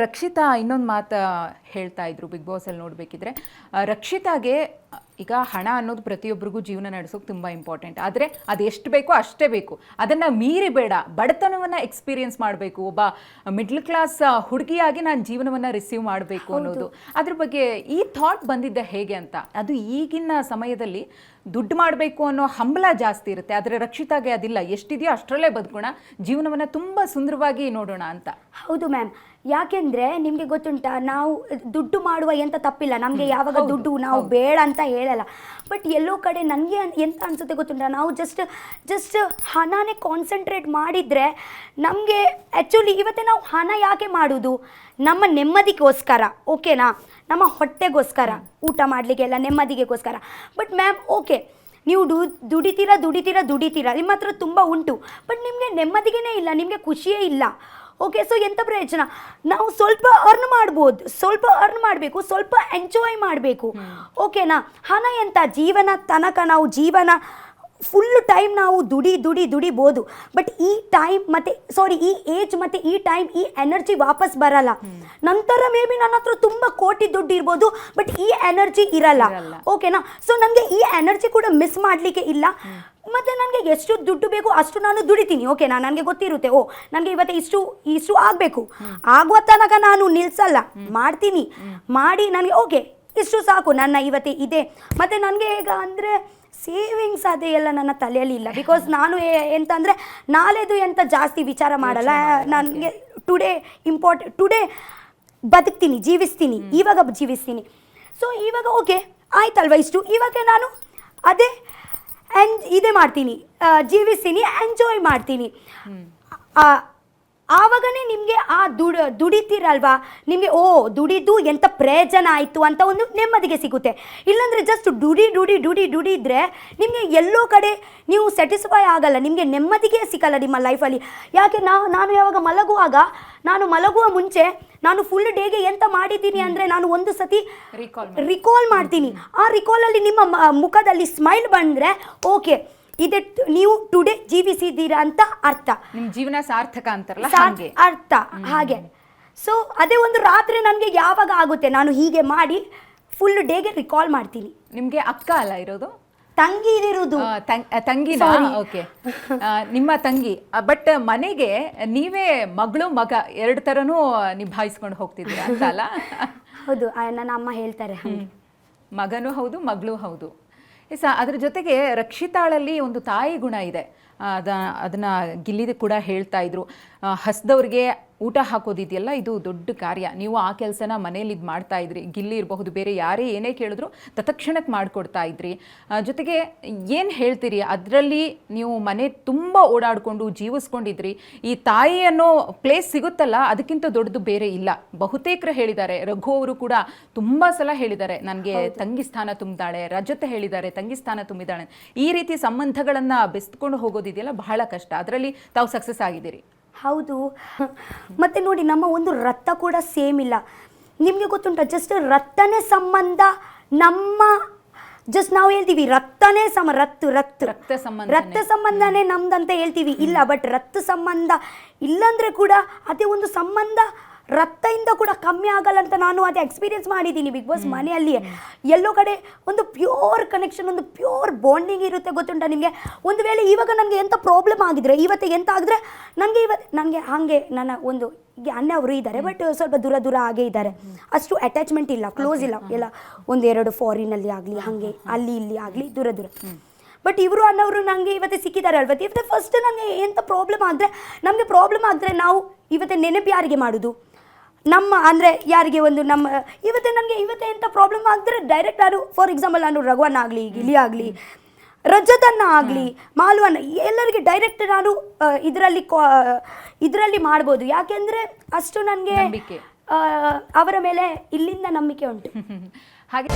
ರಕ್ಷಿತಾ ಇನ್ನೊಂದು ಮಾತು ಹೇಳ್ತಾ ಇದ್ರು ಬಿಗ್ ಬಾಸಲ್ಲಿ ನೋಡಬೇಕಿದ್ರೆ, ರಕ್ಷಿತಾಗೆ ಈಗ ಹಣ ಅನ್ನೋದು ಪ್ರತಿಯೊಬ್ಬರಿಗೂ ಜೀವನ ನಡೆಸೋಕೆ ತುಂಬ ಇಂಪಾರ್ಟೆಂಟ್. ಆದರೆ ಅದು ಎಷ್ಟು ಬೇಕೋ ಅಷ್ಟೇ ಬೇಕು, ಅದನ್ನು ಮೀರಿ ಬೇಡ. ಬಡತನವನ್ನು ಎಕ್ಸ್ಪೀರಿಯನ್ಸ್ ಮಾಡಬೇಕು, ಒಬ್ಬ ಮಿಡ್ಲ್ ಕ್ಲಾಸ್ ಹುಡುಗಿಯಾಗಿ ನಾನು ಜೀವನವನ್ನು ರಿಸೀವ್ ಮಾಡಬೇಕು ಅನ್ನೋದು. ಅದ್ರ ಬಗ್ಗೆ ಈ ಥಾಟ್ ಬಂದಿದ್ದ ಹೇಗೆ ಅಂತ. ಅದು ಈಗಿನ ಸಮಯದಲ್ಲಿ ದುಡ್ಡು ಮಾಡಬೇಕು ಅನ್ನೋ ಹಂಬಲ ಜಾಸ್ತಿ ಇರುತ್ತೆ, ಆದರೆ ರಕ್ಷಿತಾಗೆ ಅದಿಲ್ಲ. ಎಷ್ಟಿದೆಯೋ ಅಷ್ಟರಲ್ಲೇ ಬದುಕೋಣ, ಜೀವನವನ್ನು ತುಂಬ ಸುಂದರವಾಗಿ ನೋಡೋಣ ಅಂತ. ಹೌದು ಮ್ಯಾಮ್, ಯಾಕೆಂದರೆ ನಿಮಗೆ ಗೊತ್ತುಂಟಾ, ನಾವು ದುಡ್ಡು ಮಾಡುವ ಎಂತ ತಪ್ಪಿಲ್ಲ, ನಮಗೆ ಯಾವಾಗ ದುಡ್ಡು ನಾವು ಬೇಡ ಅಂತ ಹೇಳಲ್ಲ. ಬಟ್ ಎಲ್ಲೋ ಕಡೆ ನನಗೆ ಎಂತ ಅನಿಸುತ್ತೆ ಗೊತ್ತುಂಟಾ, ನಾವು ಜಸ್ಟ್ ಹಣನೇ ಕಾನ್ಸಂಟ್ರೇಟ್ ಮಾಡಿದರೆ ನಮಗೆ ಆ್ಯಕ್ಚುಲಿ ಇವತ್ತೇ ನಾವು ಹಣ ಯಾಕೆ ಮಾಡೋದು? ನಮ್ಮ ನೆಮ್ಮದಿಗೋಸ್ಕರ, ಓಕೆನಾ, ನಮ್ಮ ಹೊಟ್ಟೆಗೋಸ್ಕರ, ಊಟ ಮಾಡಲಿಕ್ಕೆಲ್ಲ ನೆಮ್ಮದಿಗೋಸ್ಕರ. ಬಟ್ ಮ್ಯಾಮ್ ಓಕೆ, ನೀವು ದುಡಿತೀರಾ, ನಿಮ್ಮ ಹತ್ರ ತುಂಬ ಉಂಟು, ಬಟ್ ನಿಮಗೆ ನೆಮ್ಮದಿಗೇ ಇಲ್ಲ, ನಿಮಗೆ ಖುಷಿಯೇ ಇಲ್ಲ. ಓಕೆ, ಸೊ ಎಂಥ ಪ್ರಯೋಜನ? ನಾವು ಸ್ವಲ್ಪ ಅರ್ನ್ ಮಾಡ್ಬೋದು, ಸ್ವಲ್ಪ ಅರ್ನ್ ಮಾಡಬೇಕು, ಸ್ವಲ್ಪ ಎಂಜಾಯ್ ಮಾಡಬೇಕು, ಓಕೆನಾ. ಹಣ ಎಂತ ಜೀವನ ತನಕ ನಾವು ಜೀವನ ಫುಲ್ ಟೈಮ್ ನಾವು ದುಡಿಬೋದು. ಬಟ್ ಈ ಟೈಮ್ ಈ ಏಜ್ ಮತ್ತು ಈ ಟೈಮ್, ಈ ಎನರ್ಜಿ ವಾಪಸ್ ಬರಲ್ಲ. ನಂತರ ಮೇ ಬಿ ನನ್ನ ಹತ್ರ ತುಂಬ ಕೋಟಿ ದುಡ್ಡು ಇರ್ಬೋದು, ಬಟ್ ಈ ಎನರ್ಜಿ ಇರಲ್ಲ, ಓಕೆನಾ. ಸೊ ನನಗೆ ಈ ಎನರ್ಜಿ ಕೂಡ ಮಿಸ್ ಮಾಡಲಿಕ್ಕೆ ಇಲ್ಲ. ಮತ್ತು ನನಗೆ ಎಷ್ಟು ದುಡ್ಡು ಬೇಕು ಅಷ್ಟು ನಾನು ದುಡಿತೀನಿ, ಓಕೆನಾ. ನನಗೆ ಗೊತ್ತಿರುತ್ತೆ, ನನಗೆ ಇವತ್ತು ಇಷ್ಟು ಆಗಬೇಕು, ಆಗುವ ತನಕ ನಾನು ನಿಲ್ಲಿಸಲ್ಲ, ಮಾಡ್ತೀನಿ. ಮಾಡಿ ನನಗೆ ಓಕೆ ಇಷ್ಟು ಸಾಕು, ನನ್ನ ಇವತ್ತೇ ಇದೆ. ಮತ್ತು ನನಗೆ ಈಗ ಅಂದರೆ ಸೇವಿಂಗ್ಸ್ ಅದೇ ಎಲ್ಲ ನನ್ನ ತಲೆಯಲ್ಲಿ ಇಲ್ಲ. ಬಿಕಾಸ್ ನಾನು ಎಂತ ಅಂದರೆ ನಾಳೆದು ಎಂತ ಜಾಸ್ತಿ ವಿಚಾರ ಮಾಡಲ್ಲ. ನನಗೆ ಟುಡೇ ಬದುಕ್ತೀನಿ, ಜೀವಿಸ್ತೀನಿ. ಸೊ ಇವಾಗ ಓಕೆ ಆಯ್ತಲ್ವ, ಇಷ್ಟು ಇವಾಗ ನಾನು ಅದೇ ಇದೇ ಮಾಡ್ತೀನಿ, ಜೀವಿಸ್ತೀನಿ, ಎಂಜಾಯ್ ಮಾಡ್ತೀನಿ. ಆವಾಗನೇ ನಿಮಗೆ ಆ ದುಡಿತೀರಲ್ವಾ, ನಿಮಗೆ ದುಡಿದು ಎಂಥ ಪ್ರಯೋಜನ ಆಯಿತು ಅಂತ ಒಂದು ನೆಮ್ಮದಿಗೆ ಸಿಗುತ್ತೆ. ಇಲ್ಲಾಂದರೆ ಜಸ್ಟ್ ದುಡಿದ್ರೆ ನಿಮಗೆ ಎಲ್ಲೋ ಕಡೆ ನೀವು ಸ್ಯಾಟಿಸ್ಫೈ ಆಗಲ್ಲ, ನಿಮಗೆ ನೆಮ್ಮದಿಗೆ ಸಿಗಲ್ಲ ನಿಮ್ಮ ಲೈಫಲ್ಲಿ. ಯಾಕೆ ನಾನು ಯಾವಾಗ ಮಲಗುವ ಮುಂಚೆ ನಾನು ಫುಲ್ ಡೇಗೆ ಎಂತ ಮಾಡಿದ್ದೀನಿ ಅಂದರೆ ನಾನು ಒಂದು ಸತಿ ರಿಕಾಲ್ ಮಾಡ್ತೀನಿ. ಆ ರಿಕಾಲಲ್ಲಿ ನಿಮ್ಮ ಮುಖದಲ್ಲಿ ಸ್ಮೈಲ್ ಬಂದರೆ ಓಕೆ, ಇದೆ ನೀವು ಟುಡೇ ಜೀವಿಸಿದ್ದೀರಾ ಅಂತ ಅರ್ಥ, ನಿಮ್ಮ ಜೀವನ ಸಾರ್ಥಕ ಅಂತಾರಲ್ಲ ಅರ್ಥ ಹಾಗೆ. ಸೊ ಅದೇ ಒಂದು ರಾತ್ರಿ ನನಗೆ ಯಾವಾಗ ಆಗುತ್ತೆ, ನಾನು ಹೀಗೆ ಮಾಡಿ ಫುಲ್ ಡೇಗೆ ರಿಕಾಲ್ ಮಾಡ್ತೀನಿ. ನಿಮಗೆ ಅಕ್ಕ ಅಲ್ಲ ಇರೋದು? ತಂಗಿ ಇರೋದು. ತಂಗಿನಾ? ಓಕೆ, ನಿಮ್ಮ ತಂಗಿ. ಬಟ್ ಮನೆಗೆ ನೀವೇ ಮಗಳು ಮಗ ಎರಡು ಥರನೂ ನಿಭಾಯಿಸ್ಕೊಂಡು ಹೋಗ್ತಿದ್ದೀರಾ ಅಂತ ಅಲ್ಲ? ಹೌದು, ನನ್ನ ಅಮ್ಮ ಹೇಳ್ತಾರೆ, ಮಗನೂ ಹೌದು ಮಗಳು ಹೌದು. ಅದ್ರ ಜೊತೆಗೆ ರಕ್ಷಿತಾಳಲ್ಲಿ ಒಂದು ತಾಯಿ ಗುಣ ಇದೆ, ಅದನ್ನು ಗಿಲ್ಲಿ ಕೂಡ ಹೇಳ್ತಾ ಇದ್ರು. ಹಸ್ದವ್ರಿಗೆ ಊಟ ಹಾಕೋದಿದೆಯಲ್ಲ, ಇದು ದೊಡ್ಡ ಕಾರ್ಯ. ನೀವು ಆ ಕೆಲಸನ ಮನೇಲಿ ಇದು ಮಾಡ್ತಾ ಇದ್ರಿ. ಗಿಲ್ಲಿ ಇರಬಹುದು, ಬೇರೆ ಯಾರೇ ಏನೇ ಕೇಳಿದ್ರು ತತ್ಕ್ಷಣಕ್ಕೆ ಮಾಡಿಕೊಡ್ತಾ ಇದ್ರಿ. ಜೊತೆಗೆ ಏನು ಹೇಳ್ತೀರಿ, ಅದರಲ್ಲಿ ನೀವು ಮನೆ ತುಂಬ ಓಡಾಡಿಕೊಂಡು ಜೀವಿಸ್ಕೊಂಡಿದ್ರಿ. ಈ ತಾಯಿ ಅನ್ನೋ ಪ್ಲೇಸ್ ಸಿಗುತ್ತಲ್ಲ, ಅದಕ್ಕಿಂತ ದೊಡ್ಡದು ಬೇರೆ ಇಲ್ಲ. ಬಹುತೇಕರು ಹೇಳಿದ್ದಾರೆ, ರಘು ಅವರು ಕೂಡ ತುಂಬ ಸಲ ಹೇಳಿದ್ದಾರೆ, ನನಗೆ ತಂಗಿ ಸ್ಥಾನ ತುಂಬಿದಾಳೆ, ರಜತೆ ಹೇಳಿದ್ದಾರೆ ತಂಗಿ ಸ್ಥಾನ ತುಂಬಿದಾಳೆ. ಈ ರೀತಿ ಸಂಬಂಧಗಳನ್ನು ಬೆಸ್ಕೊಂಡು ಹೋಗೋದಿದೆಯಲ್ಲ ಬಹಳ ಕಷ್ಟ, ಅದರಲ್ಲಿ ತಾವು ಸಕ್ಸಸ್ ಆಗಿದ್ದೀರಿ. ಹೌದು, ಮತ್ತು ನೋಡಿ ನಮ್ಮ ಒಂದು ರಕ್ತ ಕೂಡ ಸೇಮ್ ಇಲ್ಲ. ನಿಮಗೆ ಗೊತ್ತುಂಟ, ಜಸ್ಟ್ ರಕ್ತನೇ ಸಂಬಂಧ. ನಮ್ಮ ಜಸ್ಟ್ ನಾವು ಹೇಳ್ತೀವಿ ರಕ್ತನೇ ರಕ್ತ ಸಂಬಂಧನೇ ನಮ್ದಂತ ಹೇಳ್ತೀವಿ, ಇಲ್ಲ. ಬಟ್ ರಕ್ತ ಸಂಬಂಧ ಇಲ್ಲಾಂದರೆ ಕೂಡ ಅದೇ ಒಂದು ಸಂಬಂಧ ರಕ್ತದಿಂದ ಕೂಡ ಕಮ್ಮಿ ಆಗಲ್ಲ ಅಂತ ನಾನು ಅದೇ ಎಕ್ಸ್ಪೀರಿಯನ್ಸ್ ಮಾಡಿದ್ದೀನಿ ಬಿಗ್ ಬಾಸ್ ಮನೆಯಲ್ಲಿ. ಎಲ್ಲೋ ಕಡೆ ಒಂದು ಪ್ಯೂರ್ ಕನೆಕ್ಷನ್, ಒಂದು ಪ್ಯೂರ್ ಬಾಂಡಿಂಗ್ ಇರುತ್ತೆ. ಗೊತ್ತುಂಟ ನಿಮಗೆ, ಒಂದು ವೇಳೆ ಇವಾಗ ನನಗೆ ಎಂಥ ಪ್ರಾಬ್ಲಮ್ ಆಗಿದ್ರೆ, ಇವತ್ತಿಗೆ ಎಂತ ಆಗಿದ್ರೆ ನನಗೆ ಹಾಗೆ ನನ್ನ ಒಂದು ಅಣ್ಣ ಅವರು ಇದ್ದಾರೆ, ಬಟ್ ಸ್ವಲ್ಪ ದೂರ ಆಗೇ ಇದ್ದಾರೆ, ಅಷ್ಟು ಅಟ್ಯಾಚ್ಮೆಂಟ್ ಇಲ್ಲ, ಕ್ಲೋಸ್ ಇಲ್ಲ. ಎಲ್ಲ ಒಂದೆರಡು ಫಾರಿನಲ್ಲಿ ಆಗಲಿ, ಹಾಗೆ ಅಲ್ಲಿ ಇಲ್ಲಿ ಆಗಲಿ ದೂರ. ಬಟ್ ಇವರು ಅನ್ನೋರು ನನಗೆ ಇವತ್ತೇ ಸಿಕ್ಕಿದ್ದಾರೆ ಅಲ್ವ. ಇವತ್ತು ಫಸ್ಟ್ ನನಗೆ ಎಂಥ ಪ್ರಾಬ್ಲಮ್ ಆದರೆ ನಾವು ಇವತ್ತೇ ನೆನಪು ಯಾರಿಗೆ ಮಾಡೋದು? ನಮ್ಮ ಅಂದರೆ ಯಾರಿಗೆ ಒಂದು ನಮ್ಮ ಇವತ್ತೇ ಎಂಥ ಪ್ರಾಬ್ಲಮ್ ಆಗಿದ್ರೆ ಡೈರೆಕ್ಟ್ ನಾನು, ಫಾರ್ ಎಕ್ಸಾಂಪಲ್ ನಾನು ರಘುವನ್ನ ಆಗಲಿ, ಗಿಲಿ ಆಗಲಿ, ರಜತನ್ನ ಆಗಲಿ, ಮಾಲ್ವನ್ನ, ಎಲ್ಲರಿಗೆ ಡೈರೆಕ್ಟ್ ನಾನು ಇದರಲ್ಲಿ ಮಾಡ್ಬೋದು. ಯಾಕೆಂದರೆ ಅಷ್ಟು ನನಗೆ ಅವರ ಮೇಲೆ ಇಲ್ಲಿಂದ ನಂಬಿಕೆ ಉಂಟು. ಹಾಗೆ